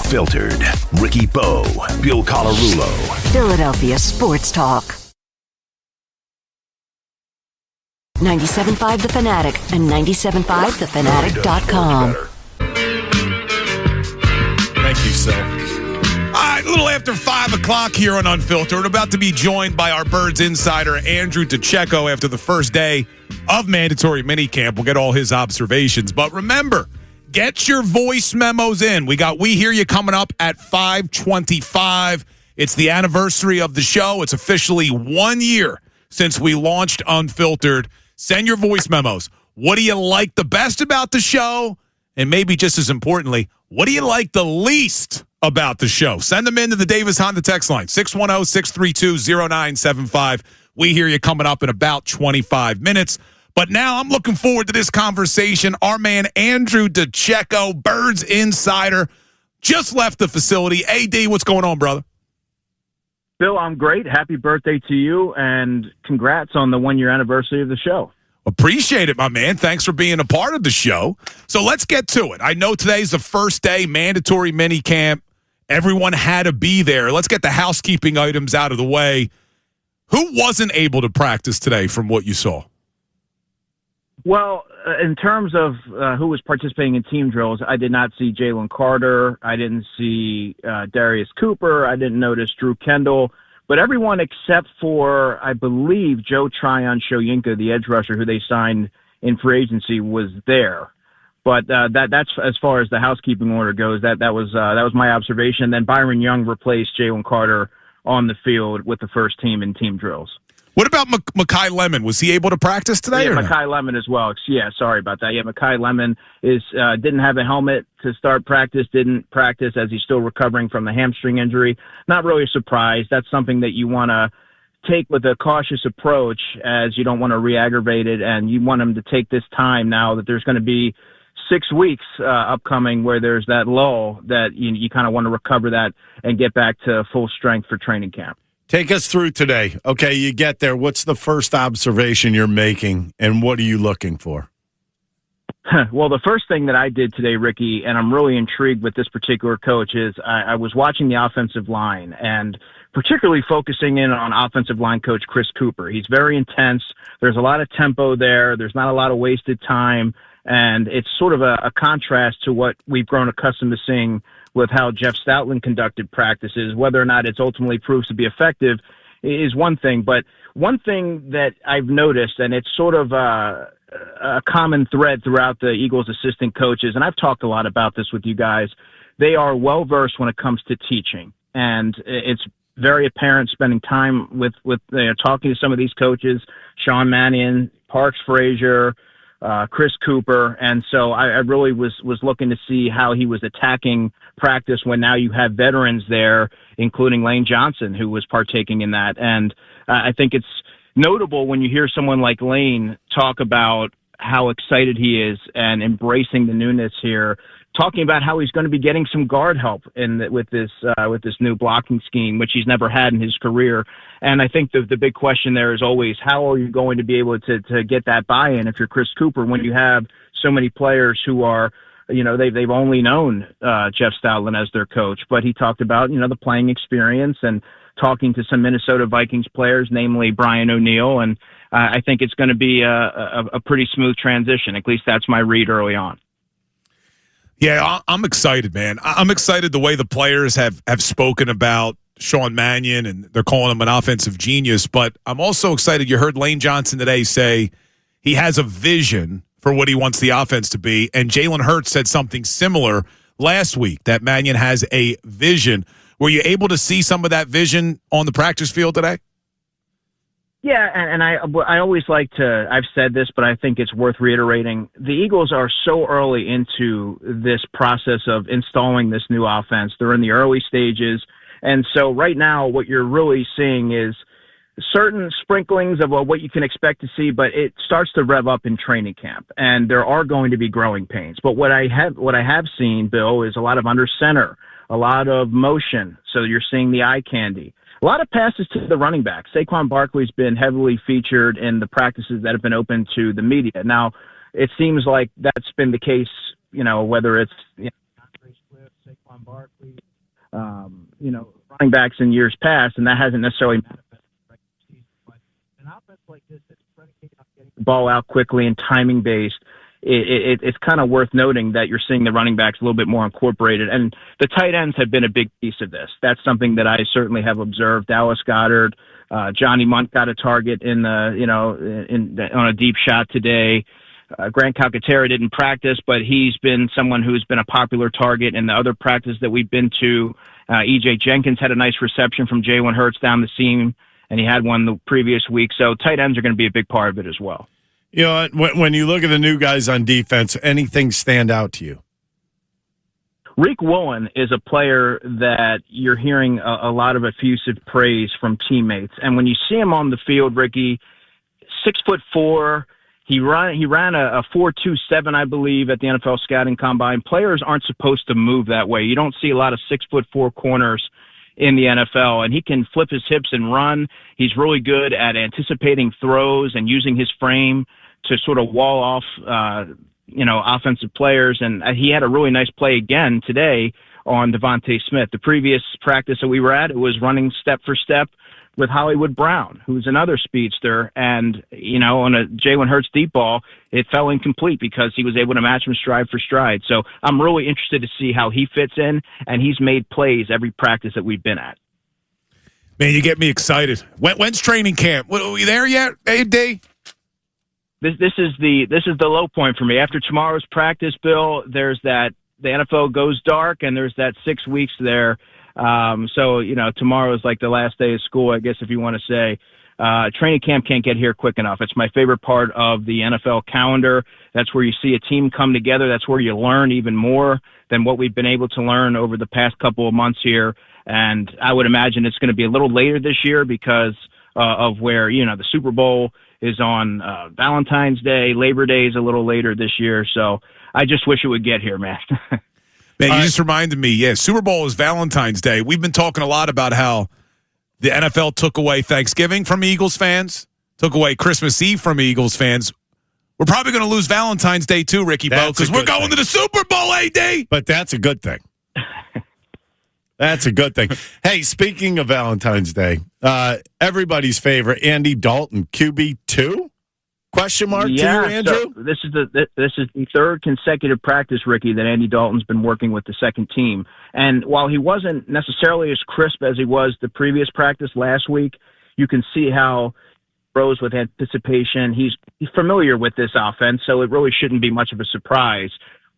Unfiltered. Ricky Bo, Bill Colarulo. Philadelphia Sports Talk. 97.5 The Fanatic and 97.5thefanatic.com. Thank you, Sil. All right, a little after 5 o'clock here on Unfiltered. About to be joined by our Birds insider, Andrew DiCecco, after the first day of mandatory minicamp. We'll get all his observations. But remember, get your voice memos in. We Hear You coming up at 5:25. It's the anniversary of the show. It's officially 1 year since we launched Unfiltered. Send your voice memos. What do you like the best about the show? And maybe just as importantly, what do you like the least about the show? Send them into the Davis Honda text line, 610-632-0975. We hear you coming up in about 25 minutes. But now I'm looking forward to this conversation. Our man Andrew DiCecco, Birds insider, just left the facility. AD, what's going on, brother? Bill, I'm great. Happy birthday to you, and congrats on the 1 year anniversary of the show. Appreciate it, my man. Thanks for being a part of the show. So let's get to it. I know today's the first day, mandatory minicamp. Everyone had to be there. Let's get the housekeeping items out of the way. Who wasn't able to practice today from what you saw? Well, in terms of who was participating in team drills, I did not see Jalen Carter. I didn't see Darius Cooper. I didn't notice Drew Kendall. But everyone except for, I believe, Joe Tryon-Shoyinka, the edge rusher who they signed in free agency, was there. But that's as far as the housekeeping order goes. That was my observation. Then Byron Young replaced Jalen Carter on the field with the first team in team drills. What about Mekhi Lemon? Was he able to practice today? Yeah, Mekhi Lemon as well. Yeah, sorry about that. Yeah, Mekhi Lemon didn't have a helmet to start practice, didn't practice as he's still recovering from the hamstring injury. Not really a surprise. That's something that you want to take with a cautious approach, as you don't want to re-aggravate it, and you want him to take this time now that there's going to be 6 weeks upcoming where there's that lull that you kind of want to recover that and get back to full strength for training camp. Take us through today. Okay, you get there. What's the first observation you're making, and what are you looking for? Well, the first thing that I did today, Ricky, and I'm really intrigued with this particular coach, is I was watching the offensive line and particularly focusing in on offensive line coach Chris Cooper. He's very intense. There's a lot of tempo there. There's not a lot of wasted time, and it's sort of a contrast to what we've grown accustomed to seeing with how Jeff Stoutland conducted practices. Whether or not it's ultimately proves to be effective is one thing. But one thing that I've noticed, and it's sort of a common thread throughout the Eagles assistant coaches, and I've talked a lot about this with you guys, they are well-versed when it comes to teaching. And it's very apparent spending time with talking to some of these coaches, Sean Mannion, Parks Frazier, Chris Cooper. And so I really was looking to see how he was attacking practice when now you have veterans there, including Lane Johnson, who was partaking in that. And I think it's notable when you hear someone like Lane talk about how excited he is and embracing the newness here, talking about how he's going to be getting some guard help with this new blocking scheme, which he's never had in his career. And I think the big question there is always, how are you going to be able to get that buy-in if you're Chris Cooper when you have so many players who are, they've only known Jeff Stoutland as their coach. But he talked about, the playing experience and talking to some Minnesota Vikings players, namely Brian O'Neill. And I think it's going to be a pretty smooth transition. At least that's my read early on. Yeah, I'm excited, man. I'm excited the way the players have spoken about Sean Mannion, and they're calling him an offensive genius. But I'm also excited. You heard Lane Johnson today say he has a vision for what he wants the offense to be. And Jalen Hurts said something similar last week, that Mannion has a vision. Were you able to see some of that vision on the practice field today? Yeah, and I always like to, I've said this, but I think it's worth reiterating. The Eagles are so early into this process of installing this new offense. They're in the early stages. And so right now what you're really seeing is certain sprinklings of what you can expect to see, but it starts to rev up in training camp. And there are going to be growing pains. But what I have seen, Bill, is a lot of under center, a lot of motion. So you're seeing the eye candy. A lot of passes to the running back. Saquon Barkley's been heavily featured in the practices that have been open to the media. Now, it seems like that's been the case, whether it's Andre Swift, Saquon running backs in years past, and that hasn't necessarily manifested in the regular season. But an offense like this that's predicated on getting the ball out quickly and timing based, it's kind of worth noting that you're seeing the running backs a little bit more incorporated, and the tight ends have been a big piece of this. That's something that I certainly have observed. Dallas Goedert, Johnny Munt got a target on a deep shot today. Grant Calcaterra didn't practice, but he's been someone who's been a popular target in the other practice that we've been to. E.J. Jenkins had a nice reception from Jalen Hurts down the seam, and he had one the previous week. So tight ends are going to be a big part of it as well. You know, when you look at the new guys on defense, anything stand out to you? Rick Woolen is a player that you're hearing a lot of effusive praise from teammates. And when you see him on the field, Ricky, 6'4", he ran a 4.27, I believe, at the NFL Scouting Combine. Players aren't supposed to move that way. You don't see a lot of 6'4" corners in the NFL, and he can flip his hips and run. He's really good at anticipating throws and using his frame to sort of wall off, offensive players. And he had a really nice play again today on Devontae Smith. The previous practice that we were at, it was running step for step with Hollywood Brown, who's another speedster. And, on a Jalen Hurts deep ball, it fell incomplete because he was able to match him stride for stride. So I'm really interested to see how he fits in, and he's made plays every practice that we've been at. Man, you get me excited. When's training camp? Are we there yet, AD? This is the low point for me. After tomorrow's practice, Bill, there's that the NFL goes dark, and there's that 6 weeks there. So tomorrow is like the last day of school, I guess, if you want to say. Training camp can't get here quick enough. It's my favorite part of the NFL calendar. That's where you see a team come together. That's where you learn even more than what we've been able to learn over the past couple of months here. And I would imagine it's going to be a little later this year because of where, the Super Bowl is on Valentine's Day. Labor Day is a little later this year. So I just wish it would get here, man. Man, you just reminded me, Super Bowl is Valentine's Day. We've been talking a lot about how the NFL took away Thanksgiving from Eagles fans, took away Christmas Eve from Eagles fans. We're probably going to lose Valentine's Day too, Ricky Bo, because we're going to the Super Bowl, AD. But that's a good thing. That's a good thing. Hey, speaking of Valentine's Day, everybody's favorite, Andy Dalton, QB2? Question mark to you, Andrew? So this is the third consecutive practice, Ricky, that Andy Dalton's been working with the second team. And while he wasn't necessarily as crisp as he was the previous practice last week, you can see how he throws with anticipation. He's familiar with this offense, so it really shouldn't be much of a surprise.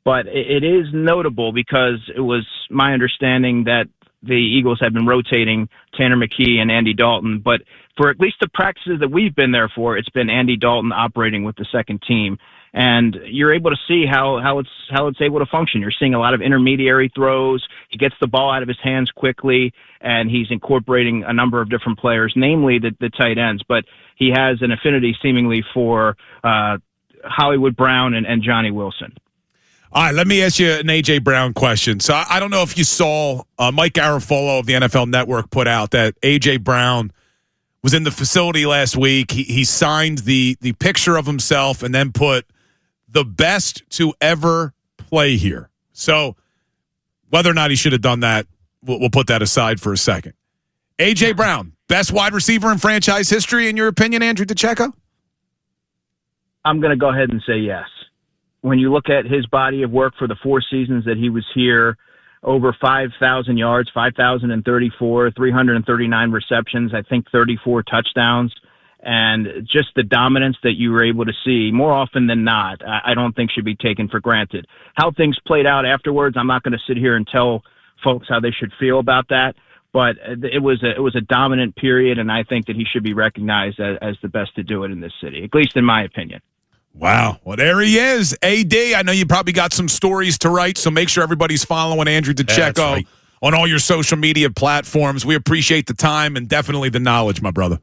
But it is notable because it was my understanding that the Eagles have been rotating Tanner McKee and Andy Dalton. But for at least the practices that we've been there for, it's been Andy Dalton operating with the second team. And you're able to see how it's able to function. You're seeing a lot of intermediary throws. He gets the ball out of his hands quickly, and he's incorporating a number of different players, namely the tight ends. But he has an affinity seemingly for Hollywood Brown and Johnny Wilson. All right, let me ask you an A.J. Brown question. So I don't know if you saw Mike Garafolo of the NFL Network put out that A.J. Brown was in the facility last week. He signed the picture of himself and then put the best to ever play here. So whether or not he should have done that, we'll put that aside for a second. A.J. Brown, best wide receiver in franchise history, in your opinion, Andrew DiCecco? I'm going to go ahead and say yes. When you look at his body of work for the 4 seasons that he was here, over 5,000 yards, 5,034, 339 receptions, I think 34 touchdowns, and just the dominance that you were able to see more often than not, I don't think should be taken for granted. How things played out afterwards, I'm not going to sit here and tell folks how they should feel about that, but it was a dominant period, and I think that he should be recognized as the best to do it in this city, at least in my opinion. Wow. Well, there he is. AD, I know you probably got some stories to write, so make sure everybody's following Andrew DiCecco on all your social media platforms. We appreciate the time and definitely the knowledge, my brother.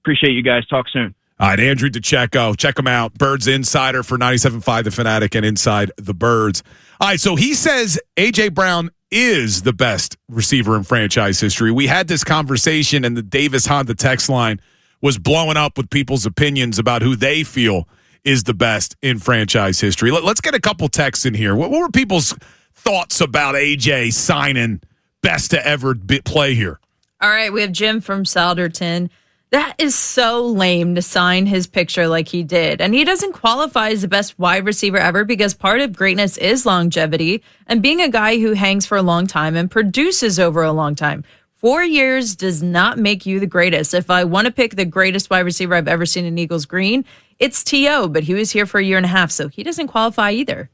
Appreciate you guys. Talk soon. All right, Andrew DiCecco. Check him out. Birds Insider for 97.5 The Fanatic and Inside the Birds. All right, so he says A.J. Brown is the best receiver in franchise history. We had this conversation, and the Davis Honda text line was blowing up with people's opinions about who they feel is the best in franchise history. Let's get a couple texts in here. What were people's thoughts about AJ signing best to ever play here? All right, we have Jim from Souderton. That is so lame to sign his picture like he did. And he doesn't qualify as the best wide receiver ever because part of greatness is longevity and being a guy who hangs for a long time and produces over a long time. 4 years does not make you the greatest. If I want to pick the greatest wide receiver I've ever seen in Eagles green, it's T.O., but he was here for a year and a half, so he doesn't qualify either.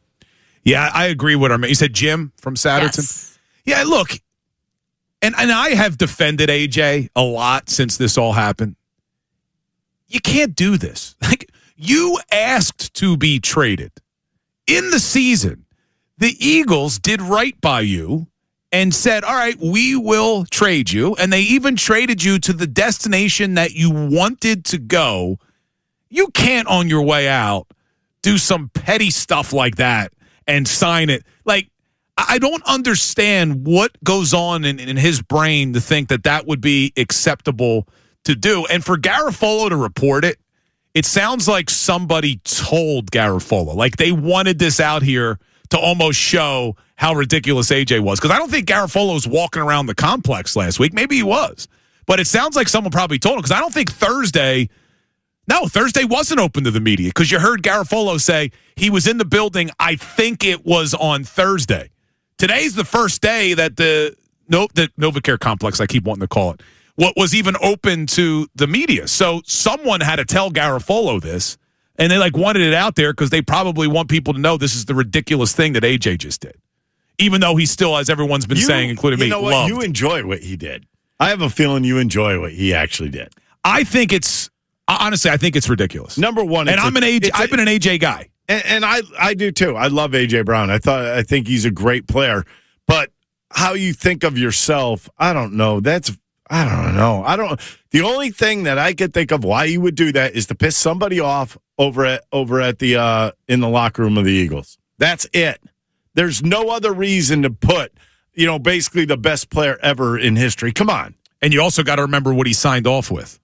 Yeah, I agree with him. You said Jim from Souderton? Yes. Yeah, look, and I have defended AJ a lot since this all happened. You can't do this. Like, you asked to be traded. In the season, the Eagles did right by you and said, all right, we will trade you. And they even traded you to the destination that you wanted to go. You can't, on your way out, do some petty stuff like that and sign it. Like, I don't understand what goes on in his brain to think that that would be acceptable to do. And for Garofolo to report it, it sounds like somebody told Garofolo. Like they wanted this out here to almost show how ridiculous AJ was. Because I don't think Garofolo was walking around the complex last week. Maybe he was. But it sounds like someone probably told him. Because I don't think Thursday wasn't open to the media. Because you heard Garofolo say he was in the building, I think it was on Thursday. Today's the first day that the NovaCare complex, I keep wanting to call it, what was even open to the media. So someone had to tell Garofolo this, and they wanted it out there because they probably want people to know this is the ridiculous thing that AJ just did. Even though he still, as everyone's been saying, including me, loved. You enjoy what he did. I have a feeling you enjoy what he actually did. I think it's ridiculous. Number one, and I've been an AJ guy. And I do too. I love A.J. Brown. I think he's a great player. But how you think of yourself, I don't know. I don't know. The only thing that I could think of why you would do that is to piss somebody off over at the in the locker room of the Eagles. That's it. There's no other reason to put, basically the best player ever in history. Come on. And you also got to remember what he signed off with.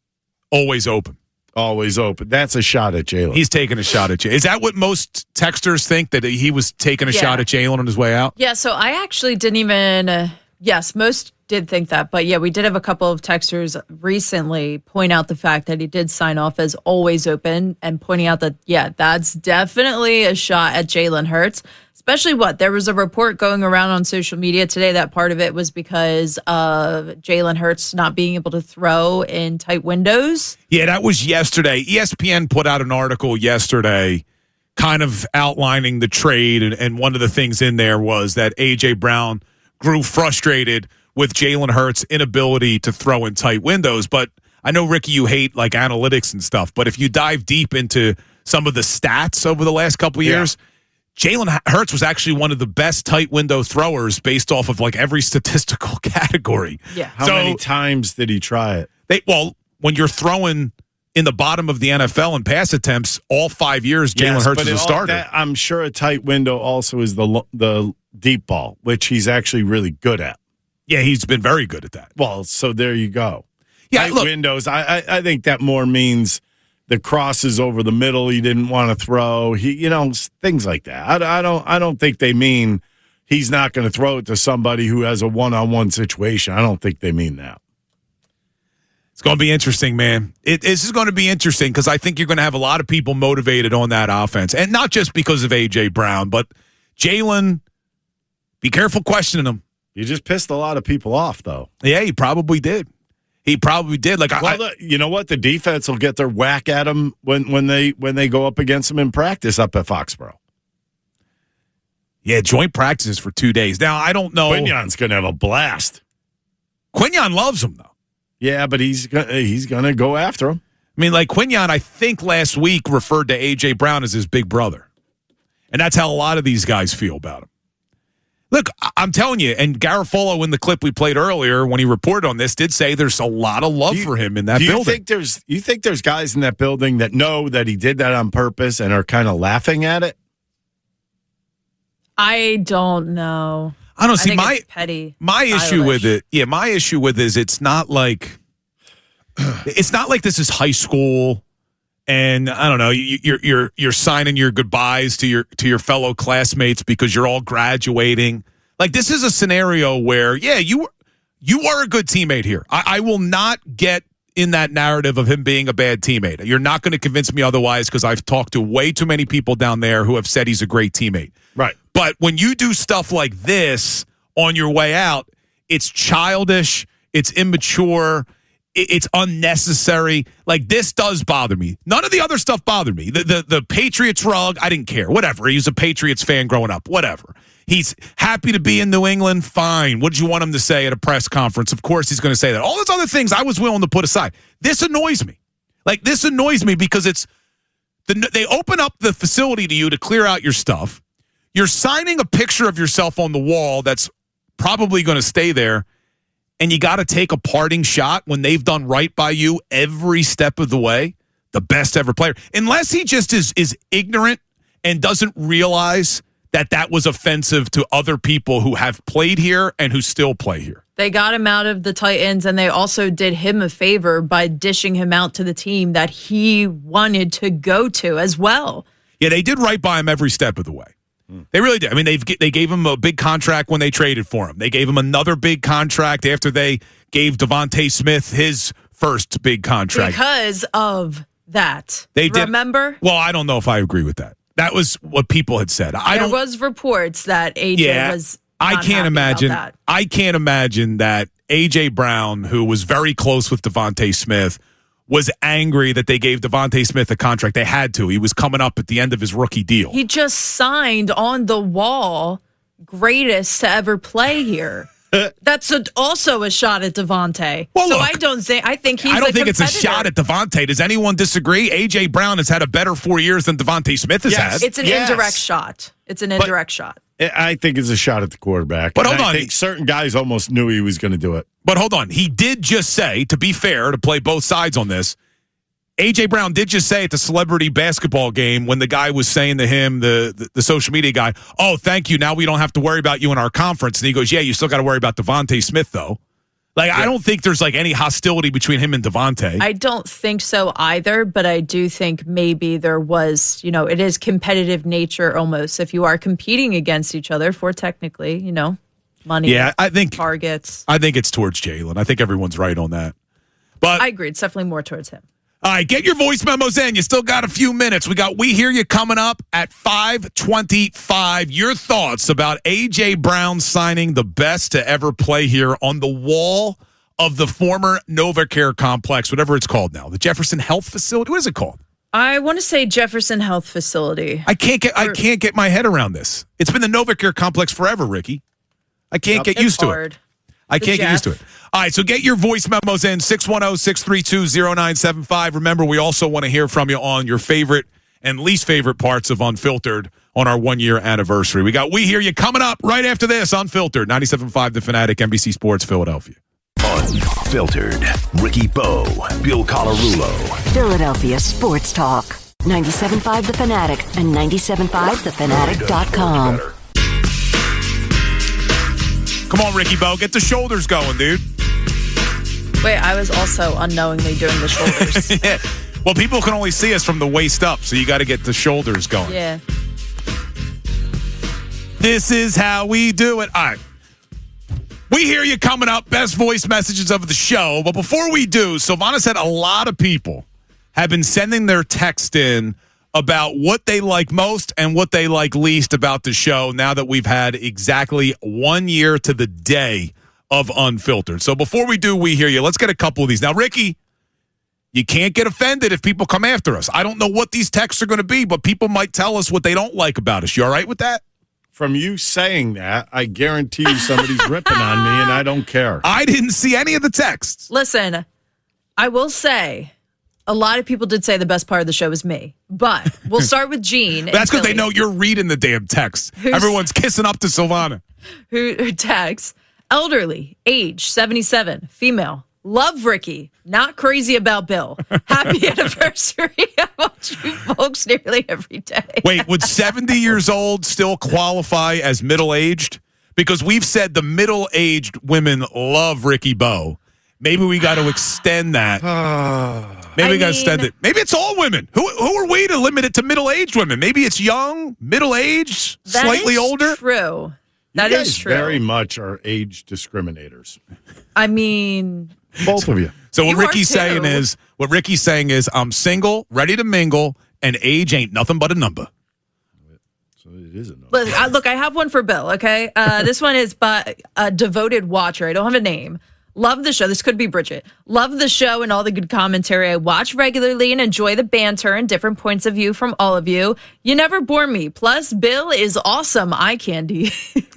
Always open. Always open. That's a shot at Jalen. He's taking a shot at Jalen. Is that what most texters think, that he was taking a shot at Jalen on his way out? Yeah, so I actually didn't even, yes, most did think that. But yeah, we did have a couple of texters recently point out the fact that he did sign off as always open and pointing out that, yeah, that's definitely a shot at Jalen Hurts. Especially there was a report going around on social media today that part of it was because of Jalen Hurts not being able to throw in tight windows. Yeah, that was yesterday. ESPN put out an article yesterday kind of outlining the trade, and one of the things in there was that A.J. Brown grew frustrated with Jalen Hurts' inability to throw in tight windows. But I know, Ricky, you hate analytics and stuff, but if you dive deep into some of the stats over the last couple of years, Jalen Hurts was actually one of the best tight window throwers based off of every statistical category. Yeah. How many times did he try it? When you're throwing in the bottom of the NFL in pass attempts, all 5 years, Jalen Hurts is a starter. I'm sure a tight window also is the deep ball, which he's actually really good at. Yeah, he's been very good at that. Well, so there you go. Yeah, tight windows. I think that more means the crosses over the middle he didn't want to throw. Things like that. I don't think they mean he's not going to throw it to somebody who has a one-on-one situation. I don't think they mean that. It's going to be interesting, man. This is going to be interesting because I think you're going to have a lot of people motivated on that offense. And not just because of A.J. Brown, but Jalen, be careful questioning him. You just pissed a lot of people off, though. Yeah, he probably did. He probably did. You know what? The defense will get their whack at him when they go up against him in practice up at Foxborough. Yeah, joint practices for 2 days. Now, I don't know. Quignon's going to have a blast. Quignon loves him, though. Yeah, but he's going to go after him. I mean, Quignon, I think last week referred to A.J. Brown as his big brother. And that's how a lot of these guys feel about him. Look, I'm telling you, and Garofolo in the clip we played earlier when he reported on this did say there's a lot of love for him in that building. You think there's guys in that building that know that he did that on purpose and are kind of laughing at it? I don't know. I don't see it's petty. My issue with it. Yeah, my issue with it is it's not like this is high school and I don't know, you're signing your goodbyes to your fellow classmates because you're all graduating. Like, this is a scenario where, yeah, you are a good teammate here. I will not get in that narrative of him being a bad teammate. You're not going to convince me otherwise because I've talked to way too many people down there who have said he's a great teammate. Right. But when you do stuff like this on your way out, it's childish, it's immature, it's unnecessary. Like, this does bother me. None of the other stuff bothered me. The Patriots rug, I didn't care. Whatever. He was a Patriots fan growing up. Whatever. He's happy to be in New England. Fine. What did you want him to say at a press conference? Of course he's going to say that. All those other things I was willing to put aside. This annoys me. Like, this annoys me because they open up the facility to you to clear out your stuff. You're signing a picture of yourself on the wall that's probably going to stay there, and you got to take a parting shot when they've done right by you every step of the way. The best ever player. Unless he just is ignorant and doesn't realize that was offensive to other people who have played here and who still play here. They got him out of the Titans, and they also did him a favor by dishing him out to the team that he wanted to go to as well. Yeah, they did right by him every step of the way. They really did. I mean, they gave him a big contract when they traded for him. They gave him another big contract after they gave Devontae Smith his first big contract. Because of that. They did. Remember? Well, I don't know if I agree with that. That was what people had said. There was reports that AJ was not I can't imagine. about that. I can't imagine that AJ Brown, who was very close with Devontae Smith, was angry that they gave Devontae Smith a contract. They had to. He was coming up at the end of his rookie deal. He just signed on the wall, greatest to ever play here. That's also a shot at Devontae. Well, so look, I think he's I don't a think it's a competitor. shot at Devontae. Does anyone disagree? AJ Brown has had a better 4 years than Devontae Smith has had. It's an indirect shot. It's an indirect shot. I think it's a shot at the quarterback. But hold on. I think certain guys almost knew he was going to do it. But hold on. He did just say, to be fair, to play both sides on this, AJ Brown did just say at the celebrity basketball game when the guy was saying to him, the social media guy, oh, thank you. Now we don't have to worry about you in our conference. And he goes, yeah, you still got to worry about Devontae Smith, though. Like, yeah. I don't think there's like any hostility between him and Devontae. I don't think so either, but I do think maybe there was, it is competitive nature almost. If you are competing against each other for technically, money, targets. I think it's towards Jalen. I think everyone's right on that. But I agree. It's definitely more towards him. All right, get your voice memos in. You still got a few minutes. We hear you coming up at 5:25. Your thoughts about A.J. Brown signing the best to ever play here on the wall of the former NovaCare complex, whatever it's called now, the Jefferson Health Facility. What is it called? I want to say Jefferson Health Facility. I can't get my head around this. It's been the NovaCare complex forever, Ricky. I can't get used to it. I can't get used to it. All right, so get your voice memos in, 610-632-0975. Remember, we also want to hear from you on your favorite and least favorite parts of Unfiltered on our 1-year anniversary. We hear you coming up right after this, Unfiltered, 97.5 The Fanatic, NBC Sports, Philadelphia. Unfiltered. Ricky Bo, Bill Colarulo. Philadelphia Sports Talk. 97.5 The Fanatic and 97.5thefanatic.com. Come on, Ricky Bo, get the shoulders going, dude. Wait, I was also unknowingly doing the shoulders. Yeah. Well, people can only see us from the waist up, so you got to get the shoulders going. Yeah. This is how we do it. All right. We hear you coming up. Best voice messages of the show. But before we do, Silvana said a lot of people have been sending their text in about what they like most and what they like least about the show now that we've had exactly 1 year to the day of Unfiltered. So before we do, we hear you. Let's get a couple of these. Now, Ricky, you can't get offended if people come after us. I don't know what these texts are going to be, but people might tell us what they don't like about us. You all right with that? From you saying that, I guarantee you somebody's ripping on me, and I don't care. I didn't see any of the texts. Listen, I will say, a lot of people did say the best part of the show is me. But we'll start with Gene. That's because they know you're reading the damn text. Everyone's kissing up to Silvana. Who texts, elderly, age 77, female, love Ricky, not crazy about Bill. Happy anniversary. I watch you folks nearly every day. Wait, would 70 years old still qualify as middle-aged? Because we've said the middle-aged women love Ricky Bo. maybe we got to extend that. Maybe we got to extend it. Maybe it's all women. Who are we to limit it to middle-aged women? Maybe it's young, middle-aged, slightly older. True. That is true. Very much are age discriminators. I mean, both of you. So what Ricky's saying is, I'm single, ready to mingle, and age ain't nothing but a number. So it is a number. Look, I have one for Bill. Okay, this one is by a devoted watcher. I don't have a name. Love the show. This could be Bridget. Love the show and all the good commentary. I watch regularly and enjoy the banter and different points of view from all of you. You never bore me. Plus, Bill is awesome eye candy.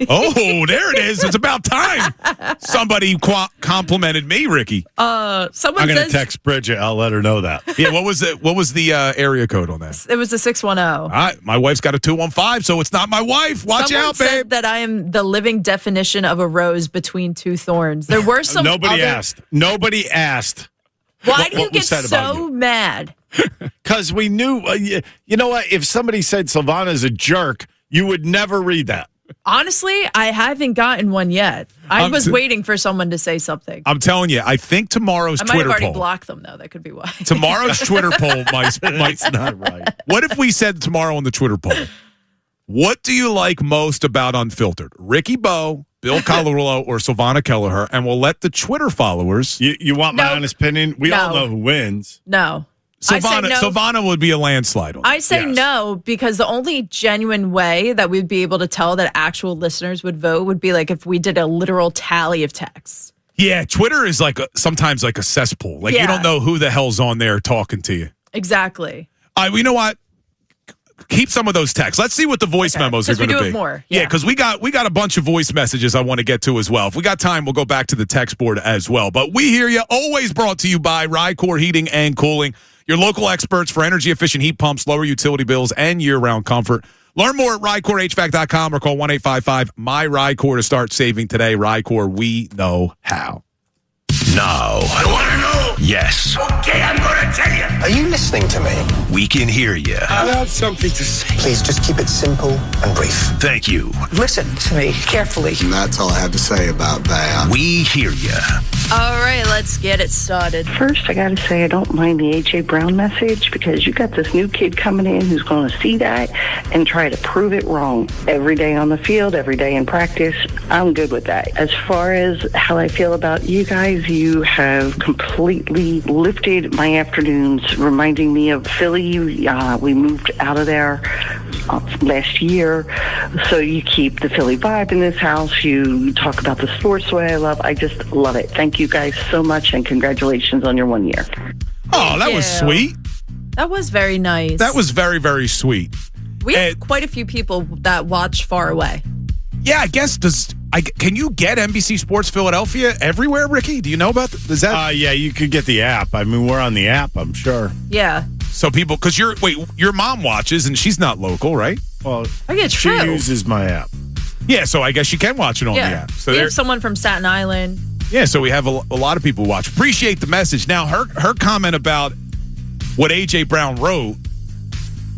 Oh, there it is. It's about time. Somebody complimented me, Ricky. Someone I'm going to text Bridget. I'll let her know that. Yeah, what was the area code on that? It was a 610. All right, my wife's got a 215, so it's not my wife. Watch out, babe. Said that I am the living definition of a rose between two thorns. There were some. Nobody asked. Why do you get so mad? Because we knew, you know what? If somebody said Silvana's a jerk, you would never read that. Honestly, I haven't gotten one yet. I was waiting for someone to say something. I'm telling you, I think tomorrow's Twitter poll. I might have already blocked them, though. That could be why. Tomorrow's Twitter poll might not right. What if we said tomorrow on the Twitter poll, what do you like most about Unfiltered? Ricky Bo, Bill Colarulo, or Silvana Kelleher? And we'll let the Twitter followers. You want my honest opinion? We all know who wins. No. Silvana would be a landslide. I say no because the only genuine way that we'd be able to tell that actual listeners would vote would be like if we did a literal tally of texts. Yeah, Twitter is sometimes like a cesspool. Like you don't know who the hell's on there talking to you. Exactly. You know what? Keep some of those texts. Let's see what the voice memos are going to be. More. Yeah, because we got a bunch of voice messages I want to get to as well. If we got time, we'll go back to the text board as well. But we hear you. Always brought to you by Rycor Heating and Cooling, your local experts for energy-efficient heat pumps, lower utility bills, and year-round comfort. Learn more at RycorHVAC.com or call 1-855-MY-RYCOR to start saving today. Rycor, we know how. Now. I want to know. Yes. Okay, I'm going to tell you. Are you listening to me? We can hear you. I have something to say. Please just keep it simple and brief. Thank you. Listen to me carefully. And that's all I have to say about that. We hear you. All right, let's get it started. First, I got to say I don't mind the A.J. Brown message because you got this new kid coming in who's going to see that and try to prove it wrong. Every day on the field, every day in practice, I'm good with that. As far as how I feel about you guys, you have completely lifted my afternoons, reminding me of Philly. We moved out of there last year, so you keep the Philly vibe in this house. You talk about the sports the way I love. I just love it. Thank you guys so much, and congratulations on your 1 year. Oh, that was sweet. That was very nice. That was very, very sweet. We have quite a few people that watch far away. Yeah, I guess can you get NBC Sports Philadelphia everywhere, Ricky? Do you know about that? Is that? Yeah, you could get the app. I mean, we're on the app, I'm sure. Yeah. So people, because your mom watches and she's not local, right? Well, she uses my app. Yeah, so I guess you can watch it on the app. So we have someone from Staten Island. Yeah, so we have a lot of people watch. Appreciate the message. Now, her comment about what A.J. Brown wrote,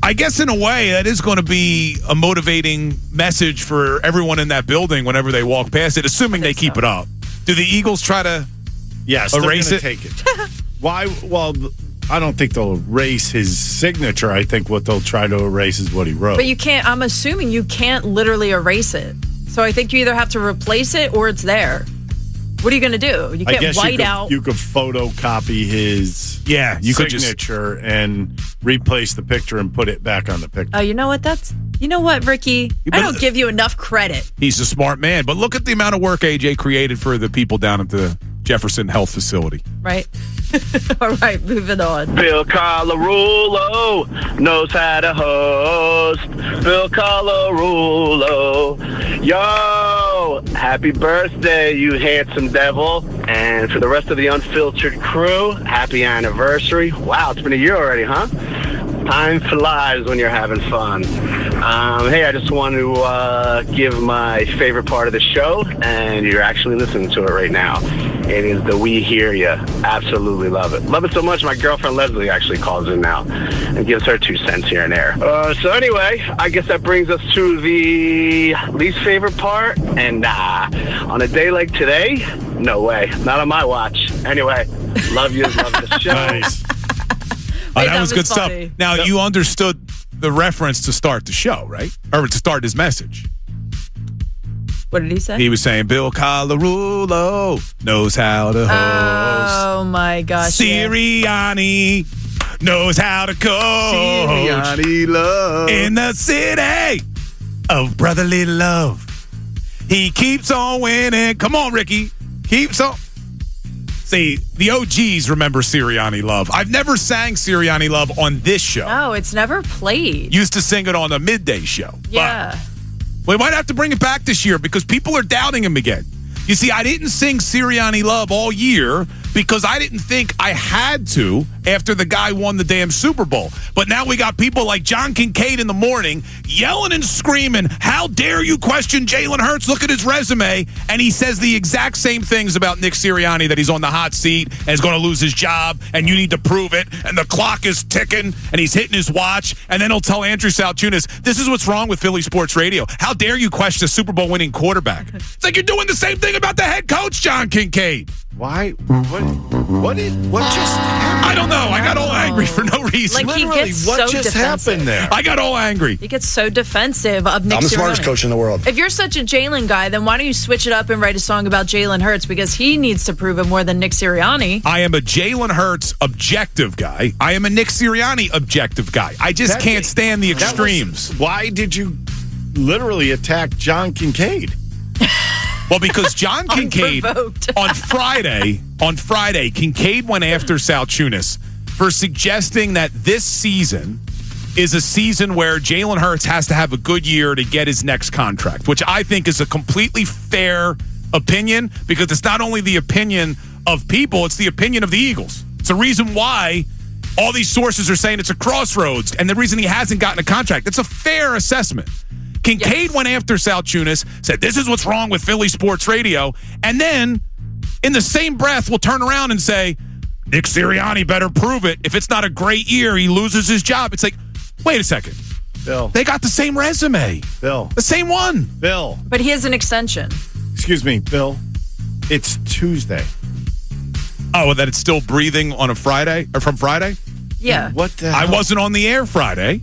I guess in a way that is going to be a motivating message for everyone in that building whenever they walk past it, assuming they keep it up. Do the Eagles try to erase it? Take it. Why? Well, I don't think they'll erase his signature. I think what they'll try to erase is what he wrote. But you can't, I'm assuming you can't literally erase it. So I think you either have to replace it or it's there. What are you going to do? You can't white out. You could photocopy his signature and replace the picture and put it back on the picture. Oh, you know what? You know what, Ricky? I don't give you enough credit. He's a smart man. But look at the amount of work AJ created for the people down at the Jefferson Health Facility. Right. All right, moving on. Bill Colarulo knows how to host. Bill Colarulo. Yo, happy birthday, you handsome devil. And for the rest of the Unfiltered crew, happy anniversary. Wow, it's been a year already, huh? Time flies when you're having fun. Hey, I just want to give my favorite part of the show, and you're actually listening to it right now. It is the We Hear Ya. Absolutely love it. Love it so much, my girlfriend Leslie actually calls in now and gives her 2 cents here and there. So anyway, I guess that brings us to the least favorite part. And on a day like today, no way. Not on my watch. Anyway, love you. Love the show. Nice. That was good funny. stuff. Now, you understood the reference to start the show, right? Or to start his message. What did he say? He was saying Bill Colarulo knows how to host. Oh, my gosh. yeah. Sirianni knows how to coach. Sirianni love. In the city of brotherly love. He keeps on winning. Come on, Ricky. Keeps on. See, the OGs remember Sirianni Love. I've never sang Sirianni Love on this show. No, it's never played. Used to sing it on a midday show. Yeah. But we might have to bring it back this year because people are doubting him again. You see, I didn't sing Sirianni Love all year because I didn't think I had to after the guy won the damn Super Bowl. But now we got people like John Kincaid in the morning yelling and screaming, how dare you question Jalen Hurts? Look at his resume. And he says the exact same things about Nick Sirianni, that he's on the hot seat and is going to lose his job and you need to prove it. And the clock is ticking and he's hitting his watch. And then he'll tell Andrew Saltunis, this is what's wrong with Philly Sports Radio. How dare you question a Super Bowl winning quarterback? It's like you're doing the same thing about the head coach, John Kincaid. Why? What just happened? I don't know. I got all angry for no reason. Like, he Literally, gets what so just defensive. happened there? I got all angry. He gets so defensive of Nick I'm the smartest Sirianni. coach in the world. If you're such a Jalen guy, then why don't you switch it up and write a song about Jalen Hurts? Because he needs to prove it more than Nick Sirianni. I am a Jalen Hurts objective guy. I am a Nick Sirianni objective guy. I just can't stand the extremes. Why did you literally attack John Kincaid? Well, because John Kincaid Unprovoked. on Friday, Kincaid went after Saltunis for suggesting that this season is a season where Jalen Hurts has to have a good year to get his next contract, which I think is a completely fair opinion because it's not only the opinion of people, it's the opinion of the Eagles. It's the reason why all these sources are saying it's a crossroads and the reason he hasn't gotten a contract. It's a fair assessment. Kincaid went after Saltunis, said this is what's wrong with Philly Sports Radio, and then in the same breath will turn around and say, Nick Sirianni better prove it. If it's not a great year, he loses his job. It's like, wait a second. Bill. They got the same resume. Bill. The same one. Bill. But he has an extension. Excuse me, Bill. It's Tuesday. Oh, that it's still breathing on a Friday or from Friday? Yeah. What the I hell? wasn't on the air Friday.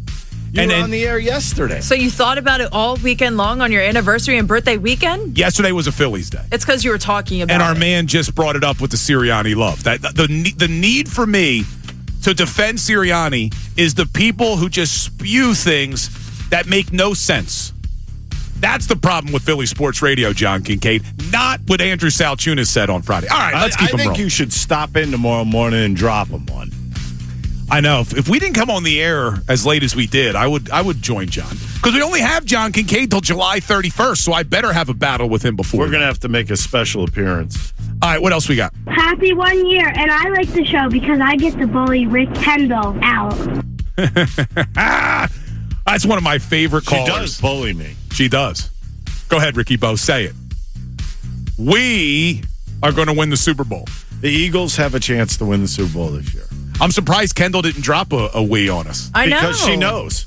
You were on the air yesterday. So you thought about it all weekend long on your anniversary and birthday weekend? Yesterday was a Phillies day. It's because you were talking about And our it. man just brought it up with the Sirianni love. That the need for me to defend Sirianni is the people who just spew things that make no sense. That's the problem with Philly Sports Radio, John Kincaid, not what Andrew Saltunis said on Friday. All right, let's keep him I think rolling. you should stop in tomorrow morning and drop him one. I know. If we didn't come on the air as late as we did, I would join John. Because we only have John Kincaid till July 31st, so I better have a battle with him before. We're going to have to make a special appearance. All right, what else we got? Happy 1 year, and I like the show because I get to bully Rick Kendall out. That's one of my favorite She callers. does bully me. She does. Go ahead, Ricky Bo, say it. We are going to win the Super Bowl. The Eagles have a chance to win the Super Bowl this year. I'm surprised Kendall didn't drop a we on us. I know. Because she knows.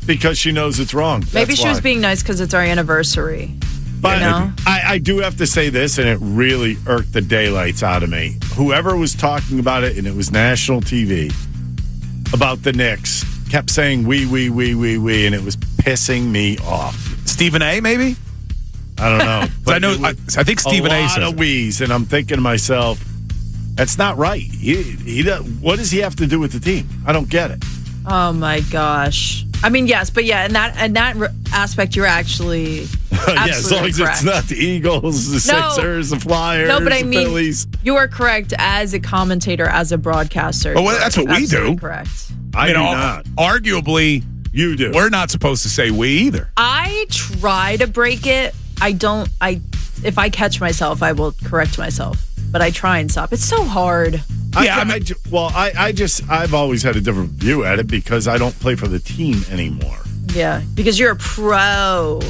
Because she knows it's wrong. Maybe That's she was why. being nice because it's our anniversary. But you know? I do have to say this, and it really irked the daylights out of me. Whoever was talking about it, and it was national TV, about the Knicks, kept saying we, and it was pissing me off. Stephen A, maybe? I don't know. But I think Stephen A a says lot of it. we's, and I'm thinking to myself, that's not right. He what does he have to do with the team? I don't get it. Oh my gosh. I mean, yes, but yeah, in that aspect, you're actually Yeah, as long absolutely as correct. it's not the Eagles, the No. Sixers, the Flyers, No, but I the mean, Phillies. you are correct as a commentator, as a broadcaster. Oh, well, You're that's what we absolutely do. Correct. I You do know, not. Arguably, You do. we're not supposed to say we either. I try to break it. If I catch myself, I will correct myself. But I try and stop. It's so hard. I've always had a different view at it because I don't play for the team anymore. Yeah, because you're a pro.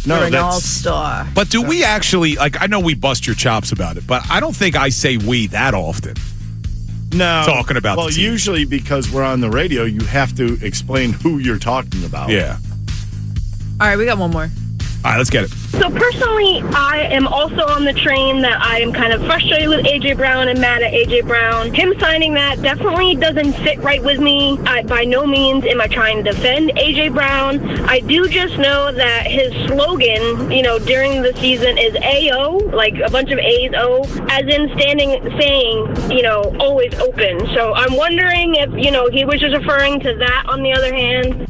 No, you're an that's- all-star. But do we actually, I know we bust your chops about it, but I don't think I say we that often. No. Talking about Well, the team. usually because we're on the radio, you have to explain who you're talking about. Yeah. All right, we got one more. All right, let's get it. So personally, I am also on the train that I am kind of frustrated with A.J. Brown and mad at A.J. Brown. Him signing that definitely doesn't sit right with me. By no means am I trying to defend A.J. Brown. I do just know that his slogan, during the season is A-O, like a bunch of A's, O, as in saying, always open. So I'm wondering if, he was just referring to that on the other hand.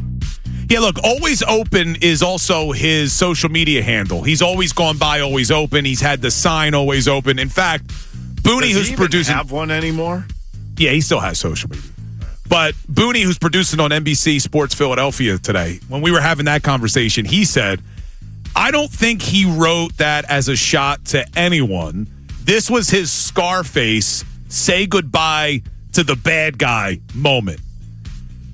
Yeah, look, Always Open is also his social media handle. He's always gone by Always Open. He's had the sign Always Open. In fact, Booney, who's producing, have one anymore? Yeah, he still has social media. But Booney, who's producing on NBC Sports Philadelphia today, when we were having that conversation, he said, I don't think he wrote that as a shot to anyone. This was his Scarface, say goodbye to the bad guy moment.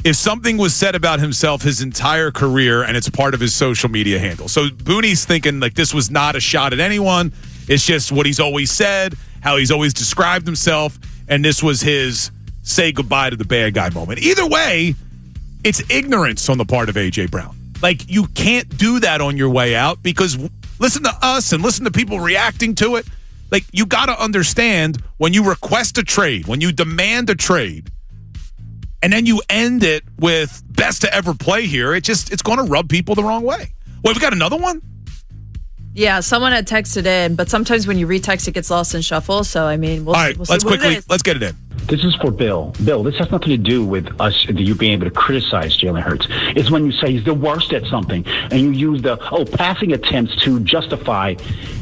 If something was said about himself his entire career and it's part of his social media handle. So Booney's thinking like this was not a shot at anyone. It's just what he's always said, how he's always described himself, and this was his say goodbye to the bad guy moment. Either way, it's ignorance on the part of A.J. Brown. Like, you can't do that on your way out because listen to us and listen to people reacting to it. Like, you got to understand when you request a trade, when you demand a trade, and then you end it with best to ever play here, it's going to rub people the wrong way. Well, we got another one? Yeah, someone had texted in, but sometimes when you retext, it gets lost in shuffle. So, I mean, all right, let's get it in. This is for Bill. Bill, this has nothing to do with us, you being able to criticize Jalen Hurts. It's when you say he's the worst at something, and you use passing attempts to justify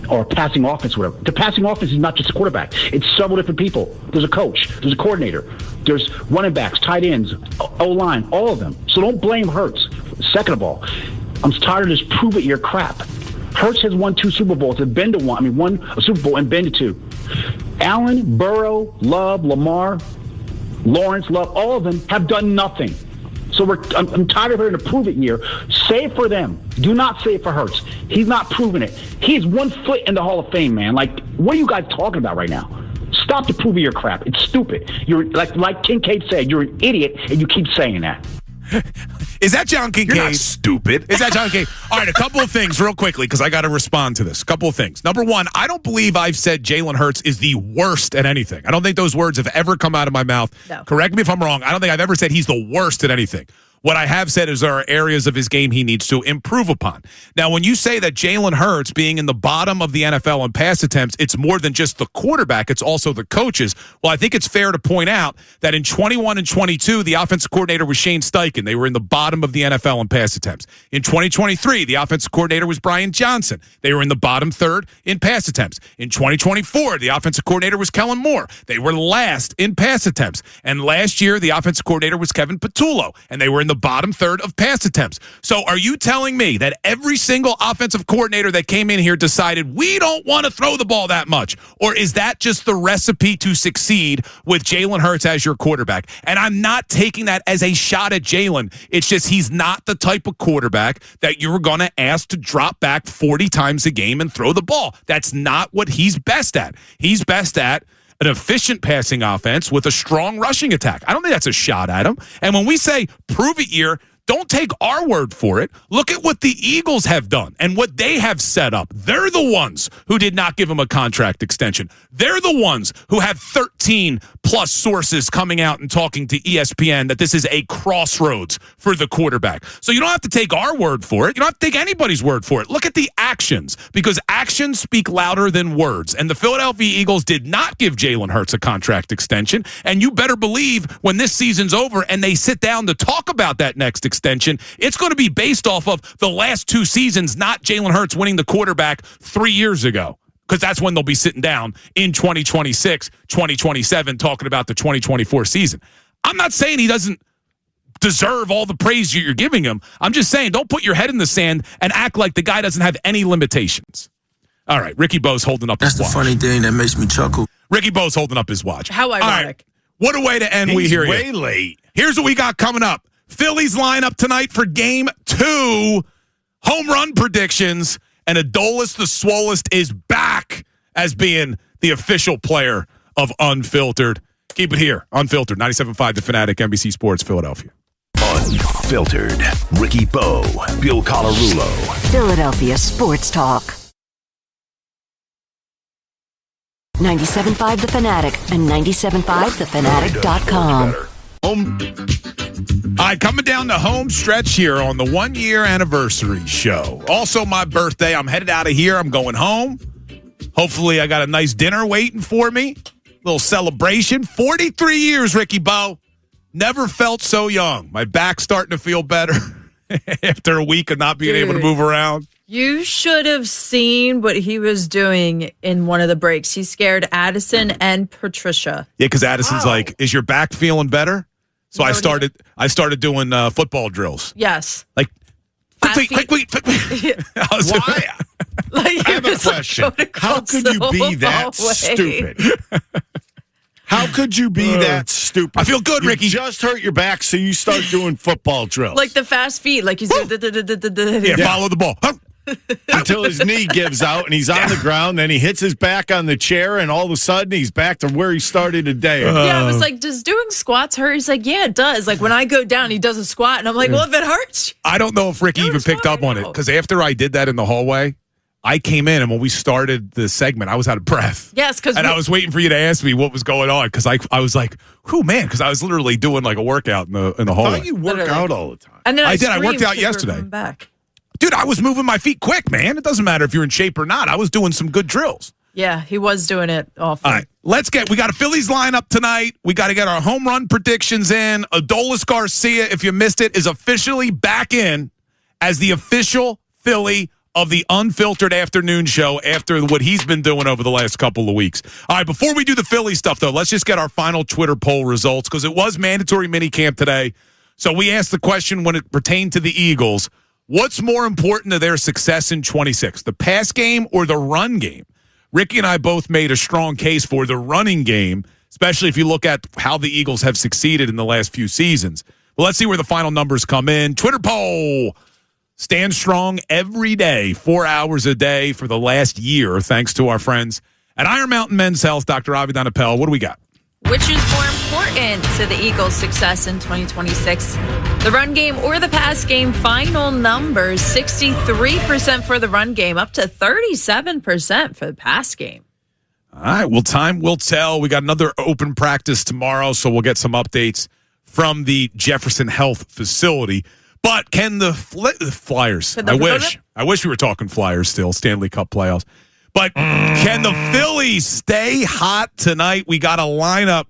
or passing offense, whatever. The passing offense is not just a quarterback. It's several different people. There's a coach. There's a coordinator. There's running backs, tight ends, O-line, all of them. So don't blame Hurts. Second of all, I'm tired of this prove-it-year crap. Hurts has won 2 Super Bowls and been to one. I mean, won a Super Bowl and been to 2. Allen, Burrow, Love, Lamar, Lawrence, Love, all of them have done nothing. So I'm tired of hearing a prove it year. Say it for them. Do not say it for Hurts. He's not proving it. He's 1 foot in the Hall of Fame, man. Like, what are you guys talking about right now? Stop the prove it year crap. It's stupid. You're like Kincaid said, you're an idiot, and you keep saying that. Is that John Kincaid? You're not stupid. Is that John Kincaid? All right, a couple of things real quickly because I got to respond to this. A couple of things. Number one, I don't believe I've said Jalen Hurts is the worst at anything. I don't think those words have ever come out of my mouth. No. Correct me if I'm wrong. I don't think I've ever said he's the worst at anything. What I have said is there are areas of his game he needs to improve upon. Now, when you say that Jalen Hurts being in the bottom of the NFL in pass attempts, it's more than just the quarterback, it's also the coaches. Well, I think it's fair to point out that in 21 and 22, the offensive coordinator was Shane Steichen. They were in the bottom of the NFL in pass attempts. In 2023, the offensive coordinator was Brian Johnson. They were in the bottom third in pass attempts. In 2024, the offensive coordinator was Kellen Moore. They were last in pass attempts. And last year, the offensive coordinator was Kevin Patullo, and they were in the bottom third of pass attempts. So are you telling me that every single offensive coordinator that came in here decided we don't want to throw the ball that much? Or is that just the recipe to succeed with Jalen Hurts as your quarterback? And I'm not taking that as a shot at Jalen. It's just he's not the type of quarterback that you're going to ask to drop back 40 times a game and throw the ball. That's not what he's best at. He's best at an efficient passing offense with a strong rushing attack. I don't think that's a shot at him. And when we say prove it year, don't take our word for it. Look at what the Eagles have done and what they have set up. They're the ones who did not give him a contract extension. They're the ones who have 13 plus sources coming out and talking to ESPN that this is a crossroads for the quarterback. So you don't have to take our word for it. You don't have to take anybody's word for it. Look at the actions, because actions speak louder than words. And the Philadelphia Eagles did not give Jalen Hurts a contract extension. And you better believe when this season's over and they sit down to talk about that next extension, it's going to be based off of the last 2 seasons, not Jalen Hurts winning the quarterback 3 years ago. Because that's when they'll be sitting down in 2026, 2027, talking about the 2024 season. I'm not saying he doesn't deserve all the praise you're giving him. I'm just saying don't put your head in the sand and act like the guy doesn't have any limitations. All right, Ricky Bo's holding up his watch. That's the funny thing that makes me chuckle. Ricky Bo's holding up his watch. How ironic. All right, what a way to end. He's We hear way you. late. Here's what we got coming up. Phillies lineup tonight for game 2. Home run predictions. And Adolis the Swollest is back as being the official player of Unfiltered. Keep it here. Unfiltered. 97.5 The Fanatic, NBC Sports, Philadelphia. Unfiltered. Ricky Bo, Bill Colarulo. Philadelphia Sports Talk. 97.5 The Fanatic and 97.5thefanatic.com. All right, coming down the home stretch here on the 1-year anniversary show. Also, my birthday. I'm headed out of here. I'm going home. Hopefully, I got a nice dinner waiting for me. Little celebration. 43 years, Ricky Bo. Never felt so young. My back's starting to feel better after a week of not being able to move around. You should have seen what he was doing in one of the breaks. He scared Addison and Patricia. Yeah, because Addison's like, "Is your back feeling better?" So I started doing football drills. Yes. Like, quick. Why? Like, I have a question. How could you be that stupid? How could you be that stupid? I feel good, Ricky. You just hurt your back, so you start doing football drills. Like the fast feet. Like you said. Follow the ball. Until his knee gives out and he's on the ground, then he hits his back on the chair, and all of a sudden he's back to where he started today. Yeah, I was like, does doing squats hurt? He's like, yeah, it does. Like when I go down, he does a squat, and I'm like, well, if it hurts. I don't know if Ricky even picked up on it, because after I did that in the hallway, I came in, and when we started the segment, I was out of breath. Yes, because I was waiting for you to ask me what was going on, because I was like, "Whew, man!" Because I was literally doing like a workout in the hallway. I thought you work out all the time. And then I did. I worked out yesterday. Back. Dude, I was moving my feet quick, man. It doesn't matter if you're in shape or not. I was doing some good drills. Yeah, he was doing it often. All right, we got a Phillies lineup tonight. We got to get our home run predictions in. Adolis Garcia, if you missed it, is officially back in as the official Philly of the Unfiltered Afternoon Show after what he's been doing over the last couple of weeks. All right, before we do the Philly stuff, though, let's just get our final Twitter poll results, because it was mandatory minicamp today. So we asked the question when it pertained to the Eagles, what's more important to their success in 26, the pass game or the run game? Ricky and I both made a strong case for the running game, especially if you look at how the Eagles have succeeded in the last few seasons. But let's see where the final numbers come in. Twitter poll. Stand strong every day, 4 hours a day for the last year, thanks to our friends at Iron Mountain Men's Health, Dr. Avidan Appel. What do we got? Which is more important to the Eagles' success in 2026? The run game or the pass game? Final numbers, 63% for the run game, up to 37% for the pass game. All right, well, time will tell. We got another open practice tomorrow, so we'll get some updates from the Jefferson Health facility. But can the Flyers, I wish we were talking Flyers still, Stanley Cup playoffs. But can the Phillies stay hot tonight? We got a lineup.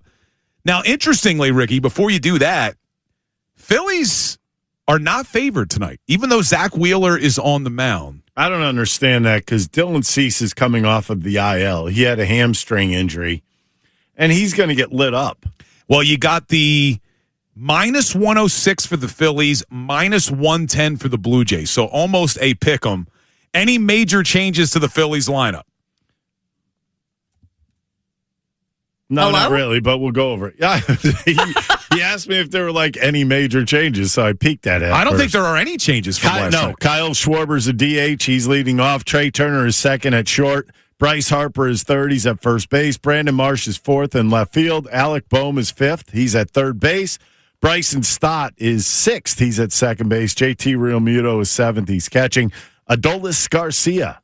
Now, interestingly, Ricky, before you do that, Phillies are not favored tonight, even though Zach Wheeler is on the mound. I don't understand that, because Dylan Cease is coming off of the IL. He had a hamstring injury, and he's going to get lit up. Well, you got the minus 106 for the Phillies, minus 110 for the Blue Jays. So almost a pick 'em. Any major changes to the Phillies lineup? No, not really, but we'll go over it. Yeah, he asked me if there were like any major changes, so I peeked at it. I don't think there are any changes from last night. Kyle Schwarber's a DH. He's leading off. Trey Turner is second at short. Bryce Harper is third. He's at first base. Brandon Marsh is fourth in left field. Alec Boehm is fifth. He's at third base. Bryson Stott is sixth. He's at second base. JT Realmuto is seventh. He's catching. Adolis Garcia,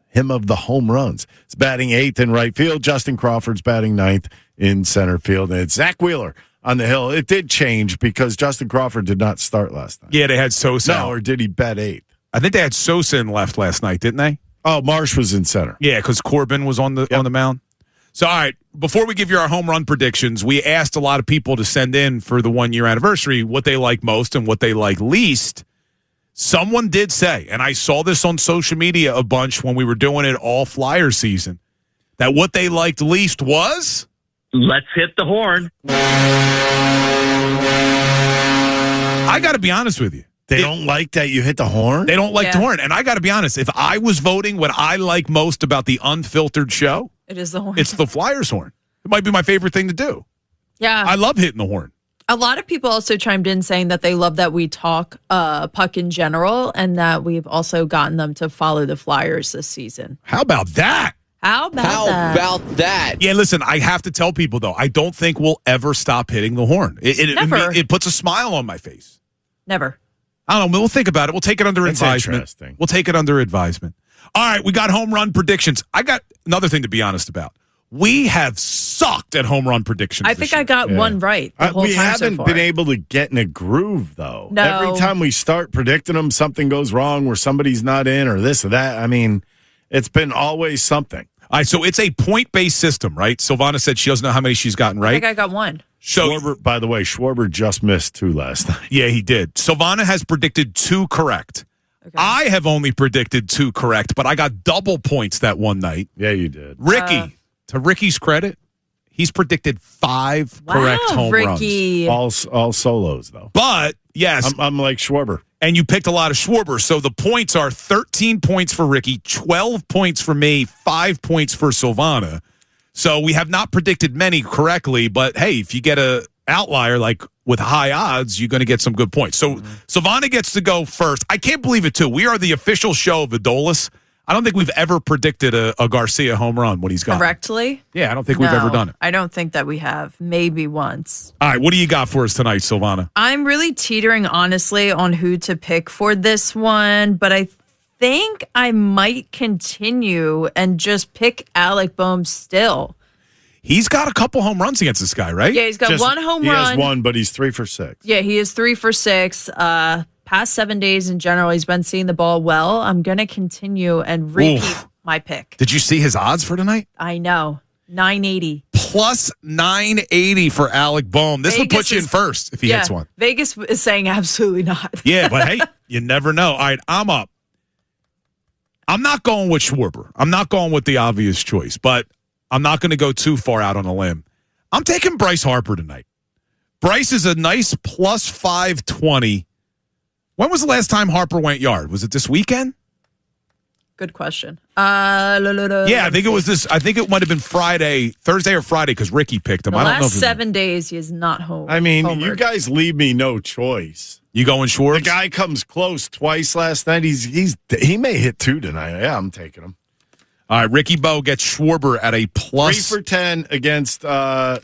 him of the home runs, is batting eighth in right field. Justin Crawford's batting ninth in center field. And it's Zach Wheeler on the hill. It did change because Justin Crawford did not start last night. Yeah, they had Sosa. No, or did he bat eighth? I think they had Sosa in left last night, didn't they? Oh, Marsh was in center. Yeah, because Corbin was on the mound. So, all right, before we give you our home run predictions, we asked a lot of people to send in for the 1 year anniversary what they like most and what they like least. Someone did say, and I saw this on social media a bunch when we were doing it all Flyer season, that what they liked least was? Let's hit the horn. I got to be honest with you. They don't like that you hit the horn? They don't like the horn. And I got to be honest, if I was voting what I like most about the Unfiltered show, it is the horn. It's the Flyers horn. It might be my favorite thing to do. Yeah. I love hitting the horn. A lot of people also chimed in saying that they love that we talk puck in general and that we've also gotten them to follow the Flyers this season. How about that? How about that? Yeah, listen, I have to tell people, though, I don't think we'll ever stop hitting the horn. It puts a smile on my face. Never. I don't know. We'll think about it. We'll take it under That's advisement. interesting. We'll take it under advisement. All right, we got home run predictions. I got another thing to be honest about. We have sucked at home run predictions. I think I got one right the whole we time haven't so far. been able to get in a groove, though. No. Every time we start predicting them, something goes wrong where somebody's not in or this or that. I mean, it's been always something. All right, so it's a point-based system, right? Silvana said she doesn't know how many she's gotten right. I think I got one. So, Schwarber, by the way, Schwarber just missed 2 last night. Yeah, he did. Silvana has predicted 2 correct. Okay. I have only predicted 2 correct, but I got double points that one night. Yeah, you did. Ricky, to Ricky's credit, he's predicted 5 correct home Ricky. runs. All solos, though. But, yes. I'm like Schwarber. And you picked a lot of Schwarber. So the points are 13 points for Ricky, 12 points for me, 5 points for Silvana. So we have not predicted many correctly, but hey, if you get a outlier like with high odds, you're going to get some good points. So Silvana gets to go first. I can't believe it, too. We are the official show of Adolis. I don't think we've ever predicted a Garcia home run when he's got correctly. Yeah, I don't think we've ever done it. I don't think that we have. Maybe once. All right, what do you got for us tonight, Silvana? I'm really teetering, honestly, on who to pick for this one, but I think I might continue and just pick Alec Boehm still. He's got a couple home runs against this guy, right? Yeah, he's got one home run. He has one, but he's 3 for 6. Yeah, he is 3 for 6. Past 7 days in general, he's been seeing the ball well. I'm going to continue and repeat my pick. Did you see his odds for tonight? I know. 980. Plus 980 for Alec Boehm. This would put you in first if he hits one. Vegas is saying absolutely not. Yeah, but hey, you never know. All right, I'm up. I'm not going with Schwarber. I'm not going with the obvious choice, but I'm not going to go too far out on a limb. I'm taking Bryce Harper tonight. Bryce is a nice plus 520. When was the last time Harper went yard? Was it this weekend? Good question. Yeah, I think it was this. I think it might have been Thursday or Friday, because Ricky picked him. The I don't know. last 7 days, he is not home. I mean, you guys leave me no choice. You going Schwartz? The guy comes close twice last night. He may hit 2 tonight. Yeah, I'm taking him. All right, Ricky Bo gets Schwarber at a plus 3 for 10 against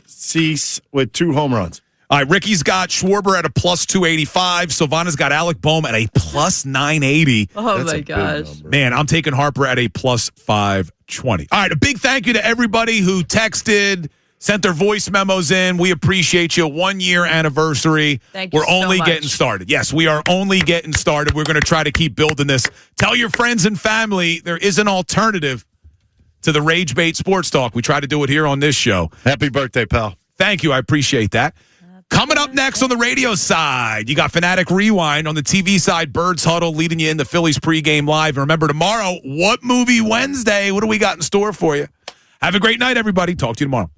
Cease with 2 home runs. All right, Ricky's got Schwarber at a plus 285. Silvana's got Alec Boehm at a plus 980. Oh, my gosh. Man, I'm taking Harper at a plus 520. All right, a big thank you to everybody who texted, sent their voice memos in. We appreciate you. 1 year anniversary. Thank you We're only so much. getting started. Yes, we are only getting started. We're going to try to keep building this. Tell your friends and family there is an alternative to the Rage Bait Sports Talk. We try to do it here on this show. Happy birthday, pal. Thank you. I appreciate that. Coming up next on the radio side, you got Fanatic Rewind. On the TV side, Birds Huddle leading you in the Phillies pregame live. And remember, tomorrow, What Movie Wednesday? What do we got in store for you? Have a great night, everybody. Talk to you tomorrow.